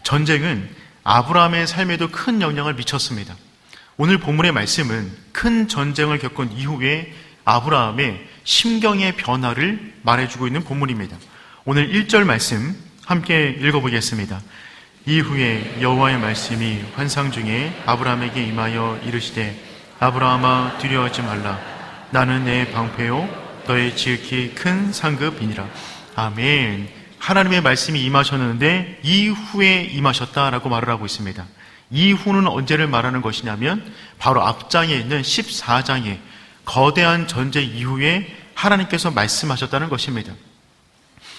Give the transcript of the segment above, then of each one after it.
전쟁은 아브라함의 삶에도 큰 영향을 미쳤습니다. 오늘 본문의 말씀은 큰 전쟁을 겪은 이후에 아브라함의 심경의 변화를 말해주고 있는 본문입니다. 오늘 1절 말씀 함께 읽어보겠습니다. 이후에 여호와의 말씀이 환상 중에 아브라함에게 임하여 이르시되 아브라함아 두려워하지 말라. 나는 내 방패요 너의 지극히 큰 상급이니라. 아멘. 하나님의 말씀이 임하셨는데 이후에 임하셨다라고 말을 하고 있습니다. 이후는 언제를 말하는 것이냐면 바로 앞장에 있는 14장에 거대한 전쟁 이후에 하나님께서 말씀하셨다는 것입니다.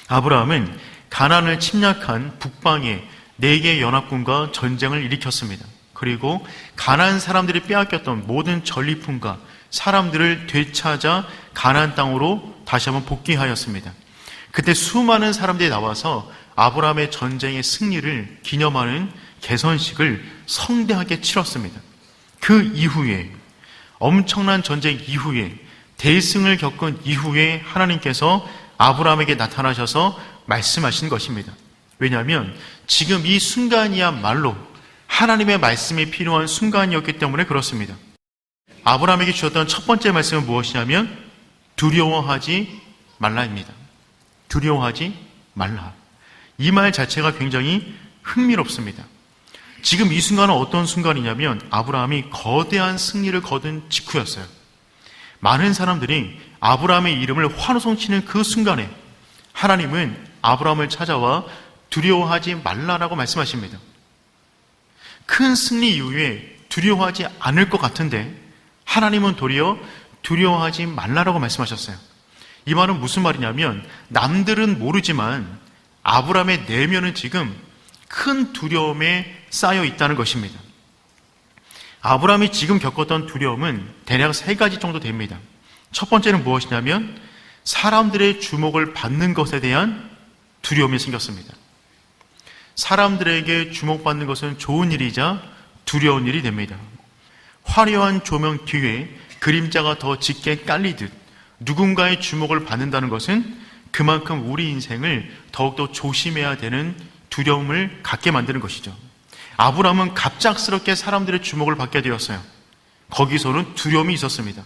아브라함은 가나안을 침략한 북방의 4개 연합군과 전쟁을 일으켰습니다. 그리고 가나안 사람들이 빼앗겼던 모든 전리품과 사람들을 되찾아 가나안 땅으로 다시 한번 복귀하였습니다. 그때 수많은 사람들이 나와서 아브라함의 전쟁의 승리를 기념하는 개선식을 성대하게 치렀습니다. 그 이후에 엄청난 전쟁 이후에 대승을 겪은 이후에 하나님께서 아브라함에게 나타나셔서 말씀하신 것입니다. 왜냐하면 지금 이 순간이야말로 하나님의 말씀이 필요한 순간이었기 때문에 그렇습니다. 아브라함에게 주셨던 첫 번째 말씀은 무엇이냐면 두려워하지 말라입니다. 두려워하지 말라. 이 말 자체가 굉장히 흥미롭습니다. 지금 이 순간은 어떤 순간이냐면 아브라함이 거대한 승리를 거둔 직후였어요. 많은 사람들이 아브라함의 이름을 환호성치는 그 순간에 하나님은 아브라함을 찾아와 두려워하지 말라라고 말씀하십니다. 큰 승리 이후에 두려워하지 않을 것 같은데 하나님은 도리어 두려워하지 말라라고 말씀하셨어요. 이 말은 무슨 말이냐면 남들은 모르지만 아브라함의 내면은 지금 큰 두려움에 쌓여 있다는 것입니다. 아브라함이 지금 겪었던 두려움은 대략 3가지 정도 됩니다. 첫 번째는 무엇이냐면 사람들의 주목을 받는 것에 대한 두려움이 생겼습니다. 사람들에게 주목받는 것은 좋은 일이자 두려운 일이 됩니다. 화려한 조명 뒤에 그림자가 더 짙게 깔리듯 누군가의 주목을 받는다는 것은 그만큼 우리 인생을 더욱더 조심해야 되는 두려움을 갖게 만드는 것이죠. 아브라함은 갑작스럽게 사람들의 주목을 받게 되었어요. 거기서는 두려움이 있었습니다.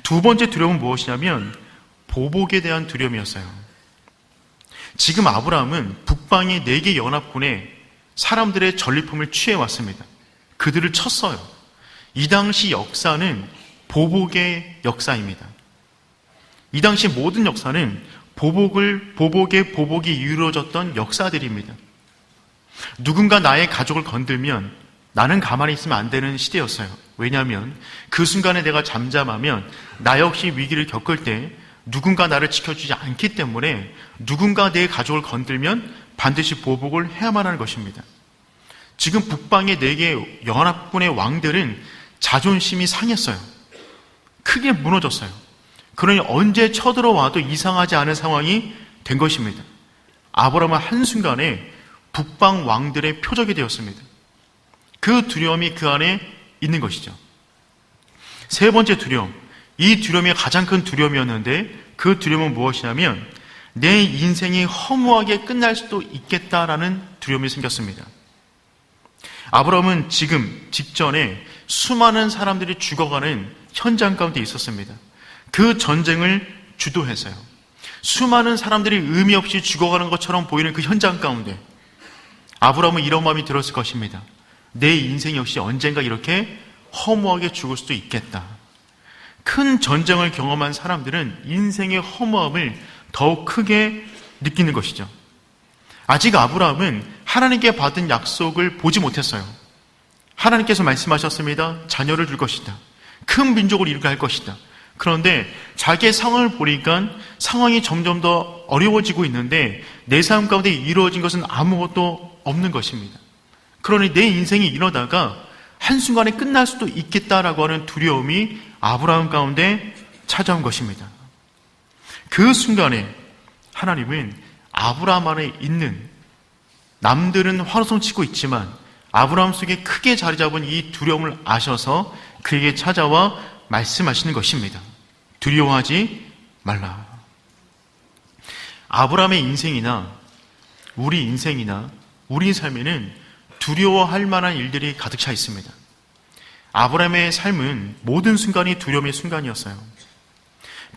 두 번째 두려움은 무엇이냐면 보복에 대한 두려움이었어요. 지금 아브라함은 북방의 4개 연합군에 사람들의 전리품을 취해왔습니다. 그들을 쳤어요. 이 당시 역사는 보복의 역사입니다. 이 당시 모든 역사는 보복이 이루어졌던 역사들입니다. 누군가 나의 가족을 건들면 나는 가만히 있으면 안 되는 시대였어요. 왜냐하면 그 순간에 내가 잠잠하면 나 역시 위기를 겪을 때 누군가 나를 지켜주지 않기 때문에 누군가 내 가족을 건들면 반드시 보복을 해야만 하는 것입니다. 지금 북방의 4개 연합군의 왕들은 자존심이 상했어요. 크게 무너졌어요. 그러니 언제 쳐들어와도 이상하지 않은 상황이 된 것입니다. 아브라함은 한순간에 북방 왕들의 표적이 되었습니다. 그 두려움이 그 안에 있는 것이죠. 세 번째 두려움, 이 두려움이 가장 큰 두려움이었는데 그 두려움은 무엇이냐면 내 인생이 허무하게 끝날 수도 있겠다라는 두려움이 생겼습니다. 아브라함은 지금 직전에 수많은 사람들이 죽어가는 현장 가운데 있었습니다. 그 전쟁을 주도해서요. 수많은 사람들이 의미 없이 죽어가는 것처럼 보이는 그 현장 가운데 아브라함은 이런 마음이 들었을 것입니다. 내 인생 역시 언젠가 이렇게 허무하게 죽을 수도 있겠다. 큰 전쟁을 경험한 사람들은 인생의 허무함을 더욱 크게 느끼는 것이죠. 아직 아브라함은 하나님께 받은 약속을 보지 못했어요. 하나님께서 말씀하셨습니다. 자녀를 줄 것이다. 큰 민족을 이루게 할 것이다. 그런데 자기의 상황을 보니까 상황이 점점 더 어려워지고 있는데 내 삶 가운데 이루어진 것은 아무것도 없는 것입니다. 그러니 내 인생이 이러다가 한순간에 끝날 수도 있겠다라고 하는 두려움이 아브라함 가운데 찾아온 것입니다. 그 순간에 하나님은 아브라함 안에 있는 남들은 환호성 치고 있지만 아브라함 속에 크게 자리 잡은 이 두려움을 아셔서 그에게 찾아와 말씀하시는 것입니다. 두려워하지 말라. 아브라함의 인생이나 우리 인생이나 우리 삶에는 두려워할 만한 일들이 가득 차 있습니다. 아브라함의 삶은 모든 순간이 두려움의 순간이었어요.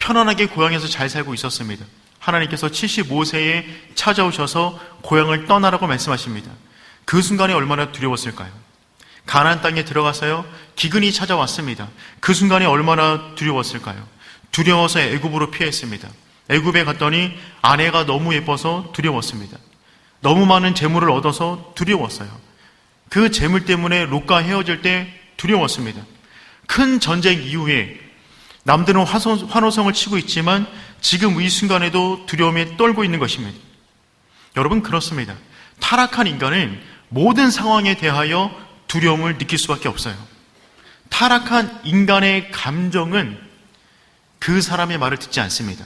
편안하게 고향에서 잘 살고 있었습니다. 하나님께서 75세에 찾아오셔서 고향을 떠나라고 말씀하십니다. 그 순간에 얼마나 두려웠을까요? 가나안 땅에 들어가서요, 기근이 찾아왔습니다. 그 순간에 얼마나 두려웠을까요? 두려워서 애굽으로 피했습니다. 애굽에 갔더니 아내가 너무 예뻐서 두려웠습니다. 너무 많은 재물을 얻어서 두려웠어요. 그 재물 때문에 롯과 헤어질 때 두려웠습니다. 큰 전쟁 이후에 남들은 환호성을 치고 있지만 지금 이 순간에도 두려움에 떨고 있는 것입니다. 여러분, 그렇습니다. 타락한 인간은 모든 상황에 대하여 두려움을 느낄 수밖에 없어요. 타락한 인간의 감정은 그 사람의 말을 듣지 않습니다.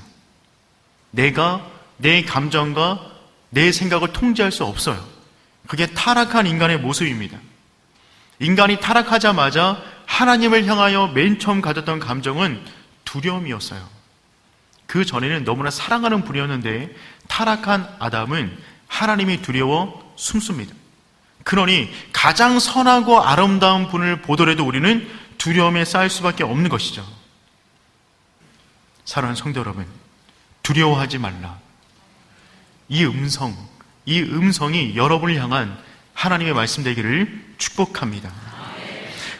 내가 내 감정과 내 생각을 통제할 수 없어요. 그게 타락한 인간의 모습입니다. 인간이 타락하자마자 하나님을 향하여 맨 처음 가졌던 감정은 두려움이었어요. 그 전에는 너무나 사랑하는 분이었는데 타락한 아담은 하나님이 두려워 숨습니다. 그러니 가장 선하고 아름다운 분을 보더라도 우리는 두려움에 쌓일 수밖에 없는 것이죠. 사랑하는 성도 여러분, 두려워하지 말라. 이 음성이 여러분을 향한 하나님의 말씀 되기를 축복합니다.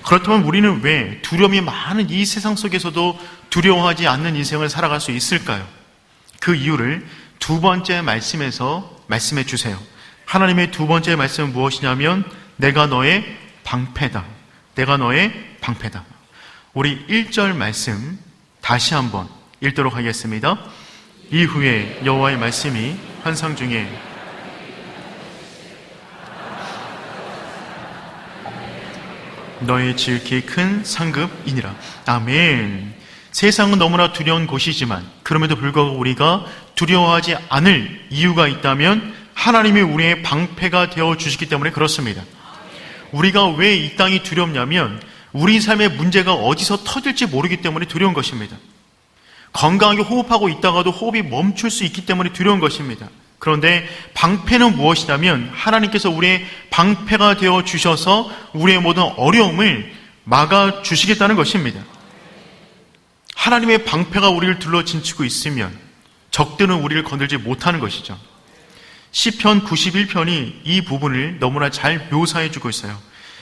그렇다면 우리는 왜 두려움이 많은 이 세상 속에서도 두려워하지 않는 인생을 살아갈 수 있을까요? 그 이유를 두 번째 말씀에서 말씀해 주세요. 하나님의 두 번째 말씀은 무엇이냐면 내가 너의 방패다. 내가 너의 방패다. 우리 1절 말씀 다시 한번 읽도록 하겠습니다. 이후에 여호와의 말씀이 환상 중에 너의 지극히 큰 상급이니라. 아멘. 세상은 너무나 두려운 곳이지만 그럼에도 불구하고 우리가 두려워하지 않을 이유가 있다면 하나님이 우리의 방패가 되어 주시기 때문에 그렇습니다. 우리가 왜 이 땅이 두렵냐면 우리 삶의 문제가 어디서 터질지 모르기 때문에 두려운 것입니다. 건강하게 호흡하고 있다가도 호흡이 멈출 수 있기 때문에 두려운 것입니다. 그런데 방패는 무엇이냐면 하나님께서 우리의 방패가 되어 주셔서 우리의 모든 어려움을 막아 주시겠다는 것입니다. 하나님의 방패가 우리를 둘러 진치고 있으면 적들은 우리를 건들지 못하는 것이죠. 시편 91편이 이 부분을 너무나 잘 묘사해 주고 있어요.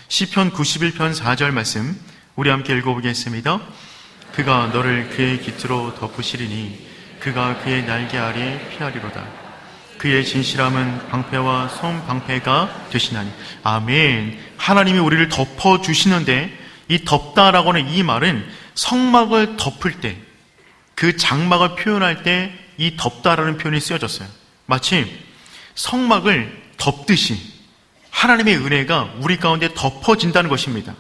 시편 91편 4절 말씀 우리 함께 읽어보겠습니다. 그가 너를 그의 깃으로 덮으시리니 그가 그의 날개 아래 피하리로다. 그의 진실함은 방패와 손방패가 되시나니. 아멘. 하나님이 우리를 덮어주시는데 이 덮다라고는 이 말은 성막을 덮을 때, 그 장막을 표현할 때 이 덮다라는 표현이 쓰여졌어요. 마치 성막을 덮듯이 하나님의 은혜가 우리 가운데 덮어진다는 것입니다.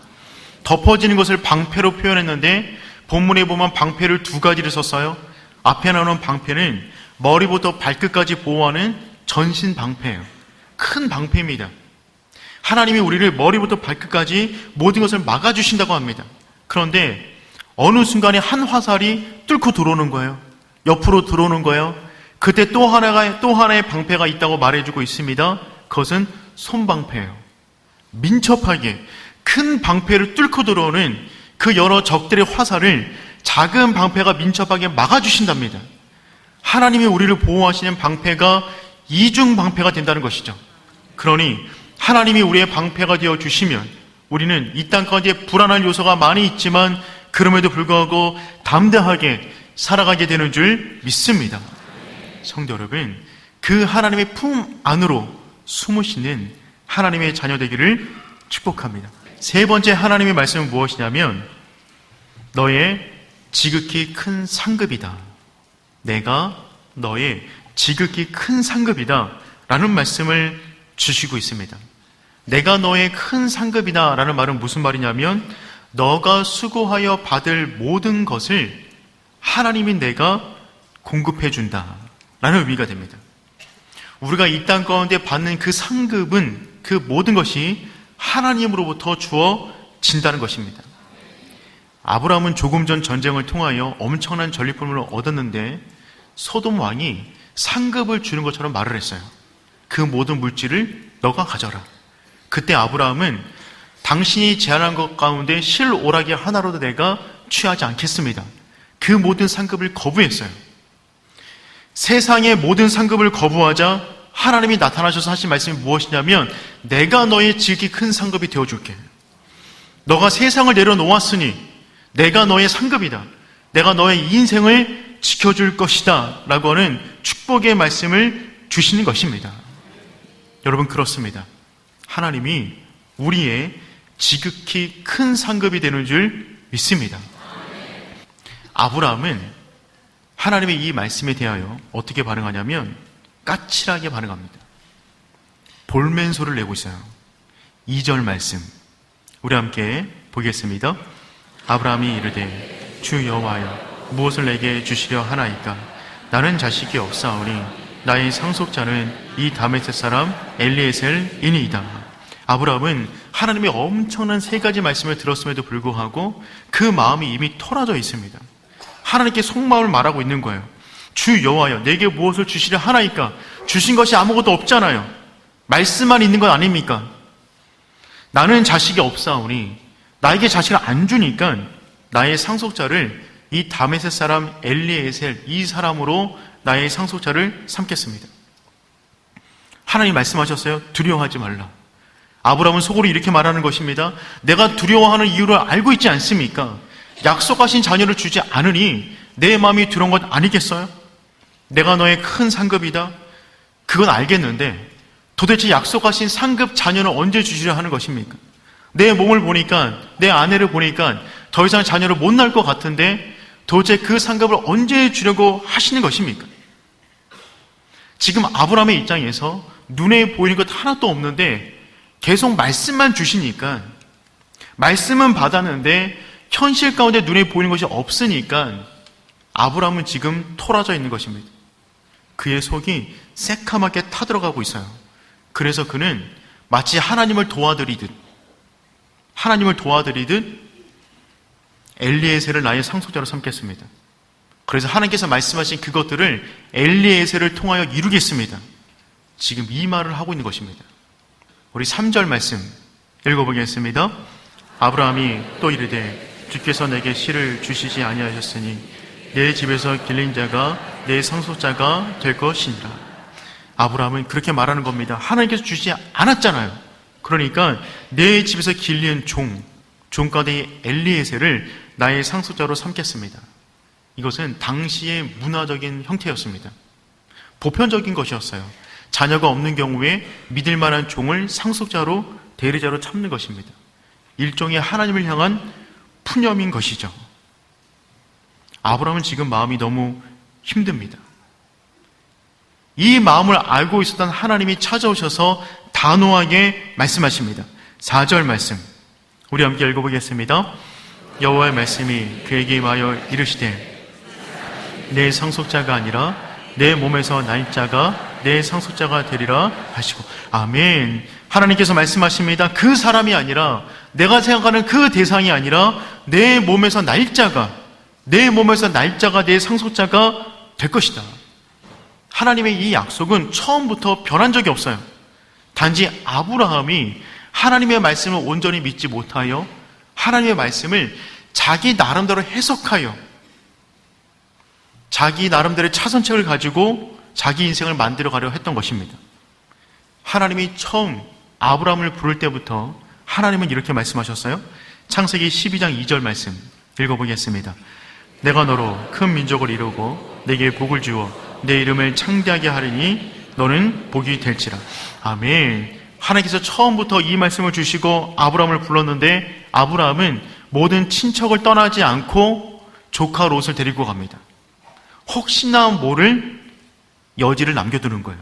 덮어지는 것을 방패로 표현했는데 본문에 보면 방패를 두 가지를 썼어요. 앞에 나오는 방패는 머리부터 발끝까지 보호하는 전신 방패예요. 큰 방패입니다. 하나님이 우리를 머리부터 발끝까지 모든 것을 막아주신다고 합니다. 그런데 어느 순간에 한 화살이 뚫고 들어오는 거예요. 옆으로 들어오는 거예요. 그때 또 하나의 방패가 있다고 말해주고 있습니다. 그것은 손방패예요. 민첩하게 큰 방패를 뚫고 들어오는 그 여러 적들의 화살을 작은 방패가 민첩하게 막아주신답니다. 하나님이 우리를 보호하시는 방패가 이중 방패가 된다는 것이죠. 그러니 하나님이 우리의 방패가 되어 주시면 우리는 이 땅 가운데 불안할 요소가 많이 있지만 그럼에도 불구하고 담대하게 살아가게 되는 줄 믿습니다. 성도 여러분, 그 하나님의 품 안으로 숨으시는 하나님의 자녀 되기를 축복합니다. 세 번째 하나님의 말씀은 무엇이냐면 너의 지극히 큰 상급이다. 내가 너의 지극히 큰 상급이다 라는 말씀을 주시고 있습니다. 내가 너의 큰 상급이다 라는 말은 무슨 말이냐면 너가 수고하여 받을 모든 것을 하나님이 내가 공급해 준다 라는 의미가 됩니다. 우리가 이 땅 가운데 받는 그 상급은 그 모든 것이 하나님으로부터 주어진다는 것입니다. 아브라함은 조금 전 전쟁을 통하여 엄청난 전리품을 얻었는데 소돔 왕이 상급을 주는 것처럼 말을 했어요. 그 모든 물질을 너가 가져라. 그때 아브라함은 당신이 제안한 것 가운데 실오라기 하나로도 내가 취하지 않겠습니다. 그 모든 상급을 거부했어요. 세상의 모든 상급을 거부하자 하나님이 나타나셔서 하신 말씀이 무엇이냐면 내가 너의 지극히 큰 상급이 되어줄게. 너가 세상을 내려놓았으니 내가 너의 상급이다. 내가 너의 인생을 지켜줄 것이다 라고 하는 축복의 말씀을 주시는 것입니다. 여러분, 그렇습니다. 하나님이 우리의 지극히 큰 상급이 되는 줄 믿습니다. 아브라함은 하나님의 이 말씀에 대하여 어떻게 반응하냐면 까칠하게 반응합니다. 볼멘소를 내고 있어요. 2절 말씀 우리 함께 보겠습니다. 아브라함이 이르되 주 여호와여 무엇을 내게 주시려 하나이까? 나는 자식이 없사오니 나의 상속자는 이 다메섹 사람 엘리에셀이니이다. 아브라함은 하나님의 엄청난 세 가지 말씀을 들었음에도 불구하고 그 마음이 이미 토라져 있습니다. 하나님께 속마음을 말하고 있는 거예요. 주 여호와여 내게 무엇을 주시려 하나이까? 주신 것이 아무것도 없잖아요. 말씀만 있는 건 아닙니까? 나는 자식이 없사오니 나에게 자식을 안 주니까 나의 상속자를 이 다메섹 사람 엘리에셀 이 사람으로 나의 상속자를 삼겠습니다. 하나님 말씀하셨어요. 두려워하지 말라. 아브라함은 속으로 이렇게 말하는 것입니다. 내가 두려워하는 이유를 알고 있지 않습니까? 약속하신 자녀를 주지 않으니 내 마음이 두려운 것 아니겠어요? 내가 너의 큰 상급이다. 그건 알겠는데 도대체 약속하신 상급 자녀는 언제 주시려 하는 것입니까? 내 몸을 보니까, 내 아내를 보니까 더 이상 자녀를 못 낳을 것 같은데 도대체 그 상급을 언제 주려고 하시는 것입니까? 지금 아브라함의 입장에서 눈에 보이는 것 하나도 없는데 계속 말씀만 주시니까, 말씀은 받았는데 현실 가운데 눈에 보이는 것이 없으니까 아브라함은 지금 토라져 있는 것입니다. 그의 속이 새카맣게 타들어가고 있어요. 그래서 그는 마치 하나님을 도와드리듯 엘리에셀을 나의 상속자로 삼겠습니다. 그래서 하나님께서 말씀하신 그것들을 엘리에셀을 통하여 이루겠습니다. 지금 이 말을 하고 있는 것입니다. 우리 3절 말씀 읽어보겠습니다. 아브라함이 또 이르되 주께서 내게 씨를 주시지 아니하셨으니 내 집에서 길린 자가 내 상속자가 될 것이니라. 아브라함은 그렇게 말하는 겁니다. 하나님께서 주시지 않았잖아요. 그러니까 내 집에서 길린 종 가운데 엘리에셀을 나의 상속자로 삼겠습니다. 이것은 당시의 문화적인 형태였습니다. 보편적인 것이었어요. 자녀가 없는 경우에 믿을 만한 종을 상속자로, 대리자로 참는 것입니다. 일종의 하나님을 향한 푸념인 것이죠. 아브라함은 지금 마음이 너무 힘듭니다. 이 마음을 알고 있었던 하나님이 찾아오셔서 단호하게 말씀하십니다. 4절 말씀 우리 함께 읽어보겠습니다. 여호와의 말씀이 그에게 임하여 이르시되 내 상속자가 아니라 내 몸에서 날 자가 내 상속자가 되리라 하시고. 아멘. 하나님께서 말씀하십니다. 그 사람이 아니라, 내가 생각하는 그 대상이 아니라 내 몸에서 날 자가 내 상속자가 될 것이다. 하나님의 이 약속은 처음부터 변한 적이 없어요. 단지 아브라함이 하나님의 말씀을 온전히 믿지 못하여 하나님의 말씀을 자기 나름대로 해석하여 자기 나름대로의 차선책을 가지고 자기 인생을 만들어가려 했던 것입니다. 하나님이 처음 아브라함을 부를 때부터 하나님은 이렇게 말씀하셨어요. 창세기 12장 2절 말씀 읽어보겠습니다. 내가 너로 큰 민족을 이루고 내게 복을 주어 내 이름을 창대하게 하리니 너는 복이 될지라. 아멘. 하나님께서 처음부터 이 말씀을 주시고 아브라함을 불렀는데 아브라함은 모든 친척을 떠나지 않고 조카 롯을 데리고 갑니다. 혹시나 모를 여지를 남겨두는 거예요.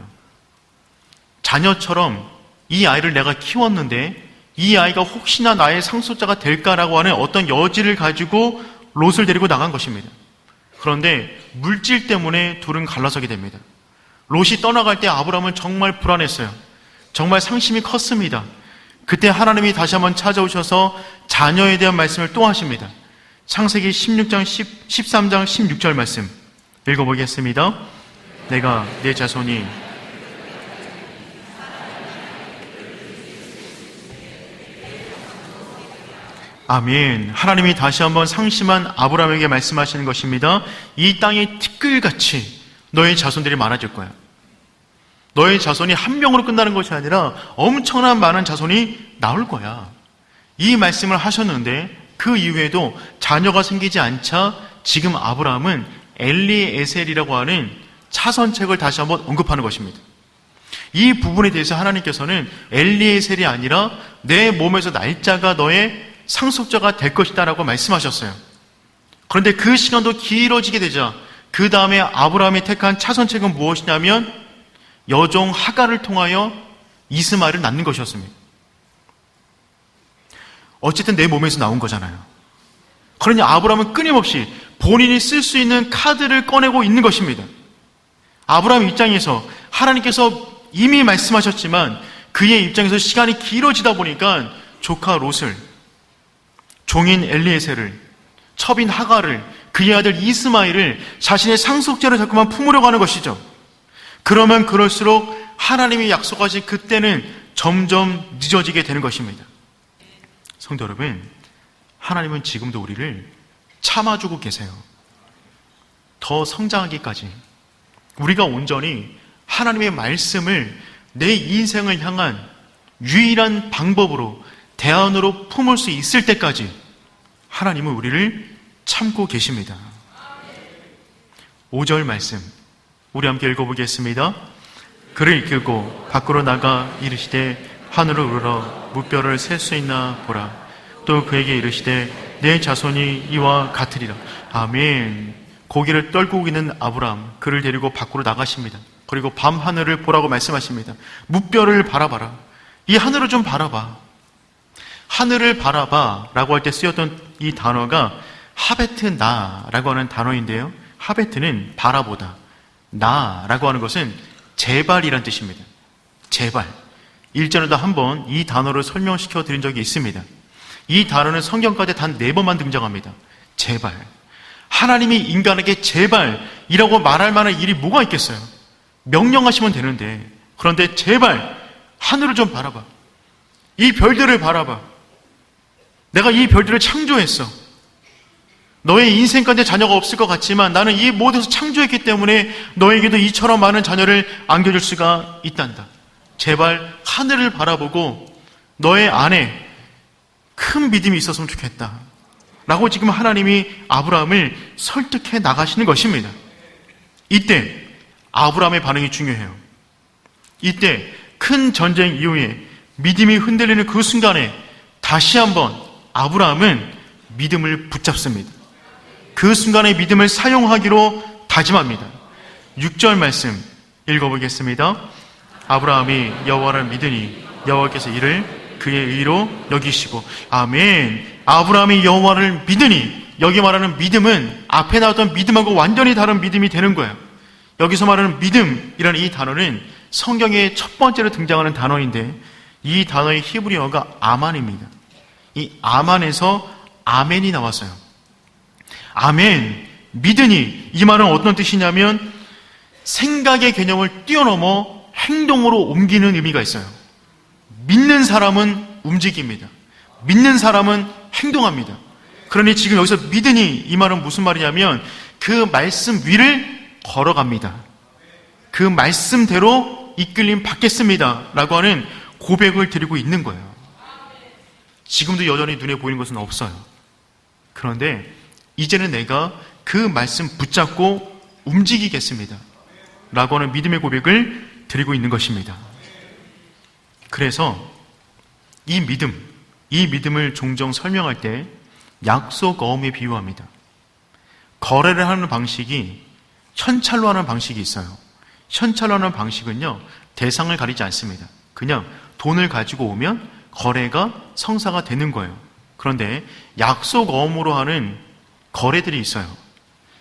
자녀처럼 이 아이를 내가 키웠는데 이 아이가 혹시나 나의 상속자가 될까라고 하는 어떤 여지를 가지고 롯을 데리고 나간 것입니다. 그런데 물질 때문에 둘은 갈라서게 됩니다. 롯이 떠나갈 때 아브라함은 정말 불안했어요. 정말 상심이 컸습니다. 그때 하나님이 다시 한번 찾아오셔서 자녀에 대한 말씀을 또 하십니다. 창세기 16장 13장 16절 말씀 읽어보겠습니다. 내가 내 자손이 아멘. 하나님이 다시 한번 상심한 아브라함에게 말씀하시는 것입니다. 이 땅에 티끌같이 너의 자손들이 많아질 거야. 너의 자손이 한 명으로 끝나는 것이 아니라 엄청난 많은 자손이 나올 거야. 이 말씀을 하셨는데 그 이후에도 자녀가 생기지 않자 지금 아브라함은 엘리에셀이라고 하는 차선책을 다시 한번 언급하는 것입니다. 이 부분에 대해서 하나님께서는 엘리에셀이 아니라 내 몸에서 날짜가 너의 상속자가 될 것이다 라고 말씀하셨어요. 그런데 그 시간도 길어지게 되자 그 다음에 아브라함이 택한 차선책은 무엇이냐면 여종 하갈을 통하여 이스마엘을 낳는 것이었습니다. 어쨌든 내 몸에서 나온 거잖아요. 그러니 아브라함은 끊임없이 본인이 쓸 수 있는 카드를 꺼내고 있는 것입니다. 아브라함 입장에서 하나님께서 이미 말씀하셨지만 그의 입장에서 시간이 길어지다 보니까 조카 롯을, 종인 엘리에셀을, 첩인 하갈을, 그의 아들 이스마엘을 자신의 상속자로 자꾸만 품으려고 하는 것이죠. 그러면 그럴수록 하나님이 약속하신 그때는 점점 늦어지게 되는 것입니다. 성도 여러분, 하나님은 지금도 우리를 참아주고 계세요. 더 성장하기까지 우리가 온전히 하나님의 말씀을 내 인생을 향한 유일한 방법으로, 대안으로 품을 수 있을 때까지 하나님은 우리를 참고 계십니다. 5절 말씀 우리 함께 읽어보겠습니다. 그를 이끌고 밖으로 나가 이르시되 하늘을 우러러 무뼈를 셀 수 있나 보라. 또 그에게 이르시되 내 자손이 이와 같으리라. 아멘. 고개를 떨구고 있는 아브라함, 그를 데리고 밖으로 나가십니다. 그리고 밤 하늘을 보라고 말씀하십니다. 무뼈를 바라봐라. 이 하늘을 좀 바라봐. 하늘을 바라봐 라고 할 때 쓰였던 이 단어가 하베트 나라고 하는 단어인데요, 하베트는 바라보다, 나라고 하는 것은 제발이란 뜻입니다. 제발. 일전에도 한번 이 단어를 설명시켜 드린 적이 있습니다. 이 단어는 성경가운데 단 4번만 등장합니다. 제발. 하나님이 인간에게 제발이라고 말할 만한 일이 뭐가 있겠어요? 명령하시면 되는데, 그런데 제발 하늘을 좀 바라봐. 이 별들을 바라봐. 내가 이 별들을 창조했어. 너의 인생 가운데 자녀가 없을 것 같지만 나는 이 모든 것을 창조했기 때문에 너에게도 이처럼 많은 자녀를 안겨줄 수가 있단다. 제발 하늘을 바라보고 너의 안에 큰 믿음이 있었으면 좋겠다 라고 지금 하나님이 아브라함을 설득해 나가시는 것입니다. 이때 아브라함의 반응이 중요해요. 이때 큰 전쟁 이후에 믿음이 흔들리는 그 순간에 다시 한번 아브라함은 믿음을 붙잡습니다. 그 순간에 믿음을 사용하기로 다짐합니다. 6절 말씀 읽어보겠습니다. 아브라함이 여호와를 믿으니 여호와께서 이를 그의 의로 여기시고. 아멘. 아브라함이 여호와를 믿으니, 여기 말하는 믿음은 앞에 나왔던 믿음하고 완전히 다른 믿음이 되는 거예요. 여기서 말하는 믿음이라는 이 단어는 성경의 첫 번째로 등장하는 단어인데 이 단어의 히브리어가 아만입니다. 이 아만에서 아멘이 나왔어요. 아멘, 믿으니, 이 말은 어떤 뜻이냐면 생각의 개념을 뛰어넘어 행동으로 옮기는 의미가 있어요. 믿는 사람은 움직입니다. 믿는 사람은 행동합니다. 그러니 지금 여기서 믿으니, 이 말은 무슨 말이냐면 그 말씀 위를 걸어갑니다. 그 말씀대로 이끌림 받겠습니다 라고 하는 고백을 드리고 있는 거예요. 지금도 여전히 눈에 보이는 것은 없어요. 그런데 이제는 내가 그 말씀 붙잡고 움직이겠습니다 라고 하는 믿음의 고백을 드리고 있는 것입니다. 그래서 이 믿음을 종종 설명할 때 약속 어음에 비유합니다. 거래를 하는 방식이 현찰로 하는 방식이 있어요. 현찰로 하는 방식은요, 대상을 가리지 않습니다. 그냥 돈을 가지고 오면 거래가 성사가 되는 거예요. 그런데 약속 어음으로 하는 거래들이 있어요.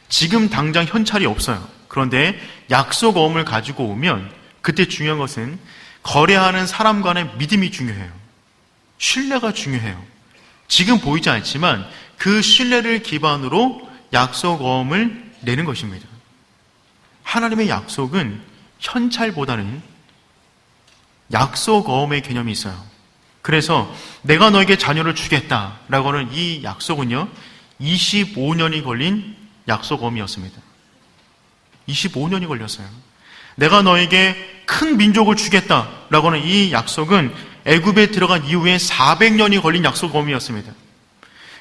지금 당장 현찰이 없어요. 그런데 약속 어음을 가지고 오면 그때 중요한 것은 거래하는 사람 간의 믿음이 중요해요. 신뢰가 중요해요. 지금 보이지 않지만 그 신뢰를 기반으로 약속 어음을 내는 것입니다. 하나님의 약속은 현찰보다는 약속 어음의 개념이 있어요. 그래서 내가 너에게 자녀를 주겠다라고 하는 이 약속은요, 25년이 걸린 약속어미였습니다. 25년이 걸렸어요. 내가 너에게 큰 민족을 주겠다라고 하는 이 약속은 애굽에 들어간 이후에 400년이 걸린 약속어미였습니다.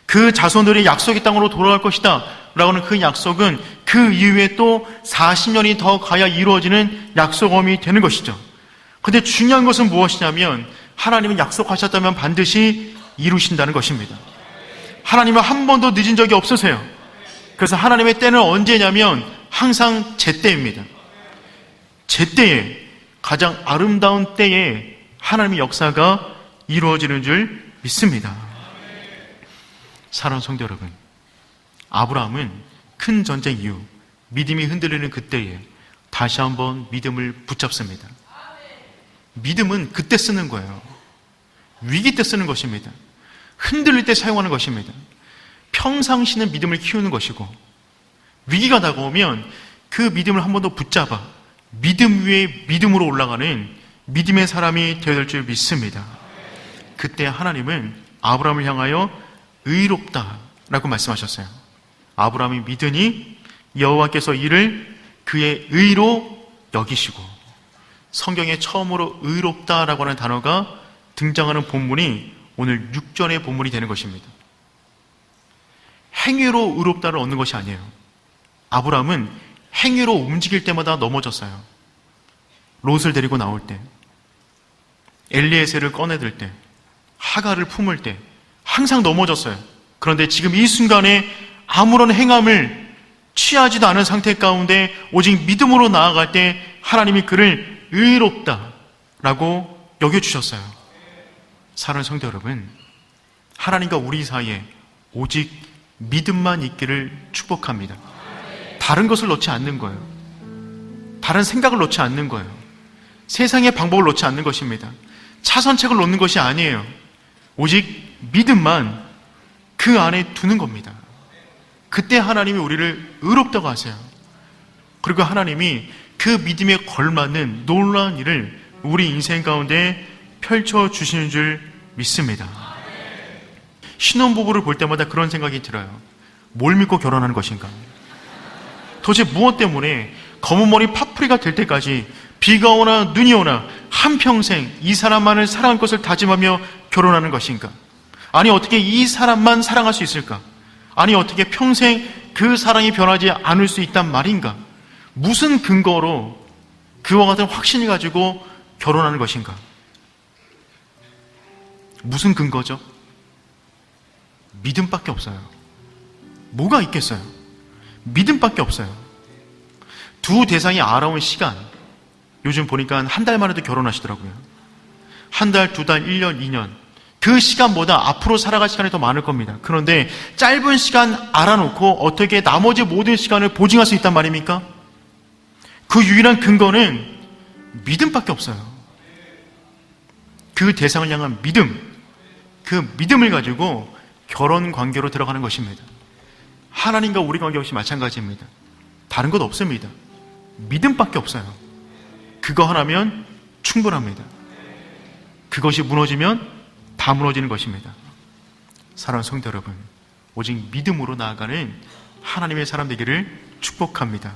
그 자손들이 약속의 땅으로 돌아갈 것이다 라고 하는 그 약속은 그 이후에 또 40년이 더 가야 이루어지는 약속어미 되는 것이죠. 근데 중요한 것은 무엇이냐면 하나님은 약속하셨다면 반드시 이루신다는 것입니다. 하나님은 한 번도 늦은 적이 없으세요. 그래서 하나님의 때는 언제냐면 항상 제때입니다. 제때에, 가장 아름다운 때에 하나님의 역사가 이루어지는 줄 믿습니다. 사랑하는 성도 여러분, 아브라함은 큰 전쟁 이후 믿음이 흔들리는 그때에 다시 한번 믿음을 붙잡습니다. 믿음은 그때 쓰는 거예요. 위기 때 쓰는 것입니다. 흔들릴 때 사용하는 것입니다. 평상시는 믿음을 키우는 것이고 위기가 다가오면 그 믿음을 한 번 더 붙잡아 믿음 위에 믿음으로 올라가는 믿음의 사람이 되어야 될 줄 믿습니다. 그때 하나님은 아브라함을 향하여 의롭다라고 말씀하셨어요. 아브라함이 믿으니 여호와께서 이를 그의 의로 여기시고, 성경에 처음으로 의롭다라고 하는 단어가 등장하는 본문이 오늘 6절의 본문이 되는 것입니다. 행위로 의롭다를 얻는 것이 아니에요. 아브라함은 행위로 움직일 때마다 넘어졌어요. 롯을 데리고 나올 때, 엘리에셀을 꺼내들 때, 하갈을 품을 때 항상 넘어졌어요. 그런데 지금 이 순간에 아무런 행함을 취하지도 않은 상태 가운데 오직 믿음으로 나아갈 때 하나님이 그를 의롭다라고 여겨주셨어요. 사랑하는 성도 여러분, 하나님과 우리 사이에 오직 믿음만 있기를 축복합니다. 다른 것을 넣지 않는 거예요. 다른 생각을 넣지 않는 거예요. 세상의 방법을 넣지 않는 것입니다. 차선책을 놓는 것이 아니에요. 오직 믿음만 그 안에 두는 겁니다. 그때 하나님이 우리를 의롭다고 하세요. 그리고 하나님이 그 믿음에 걸맞는 놀라운 일을 우리 인생 가운데 펼쳐주시는 줄 믿습니다. 신혼부부를 볼 때마다 그런 생각이 들어요. 뭘 믿고 결혼하는 것인가? 도대체 무엇 때문에 검은 머리 파프리가 될 때까지 비가 오나 눈이 오나 한평생 이 사람만을 사랑할 것을 다짐하며 결혼하는 것인가? 아니 어떻게 이 사람만 사랑할 수 있을까? 아니 어떻게 평생 그 사랑이 변하지 않을 수 있단 말인가? 무슨 근거로 그와 같은 확신을 가지고 결혼하는 것인가? 무슨 근거죠? 믿음밖에 없어요. 뭐가 있겠어요? 믿음밖에 없어요. 두 대상이 알아온 시간, 요즘 보니까 한 달 만에도 결혼하시더라고요. 한 달, 두 달, 1년, 2년. 그 시간보다 앞으로 살아갈 시간이 더 많을 겁니다. 그런데 짧은 시간 알아놓고 어떻게 나머지 모든 시간을 보증할 수 있단 말입니까? 그 유일한 근거는 믿음밖에 없어요. 그 대상을 향한 믿음, 그 믿음을 가지고 결혼 관계로 들어가는 것입니다. 하나님과 우리 관계 역시 마찬가지입니다. 다른 것 없습니다. 믿음밖에 없어요. 그거 하나면 충분합니다. 그것이 무너지면 다 무너지는 것입니다. 사랑하는 성도 여러분, 오직 믿음으로 나아가는 하나님의 사람 되기를 축복합니다.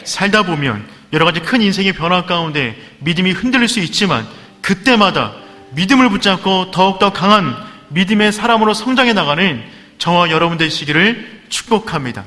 살다 보면 여러 가지 큰 인생의 변화 가운데 믿음이 흔들릴 수 있지만 그때마다 믿음을 붙잡고 더욱더 강한 믿음의 사람으로 성장해 나가는 저와 여러분 되시기를 축복합니다.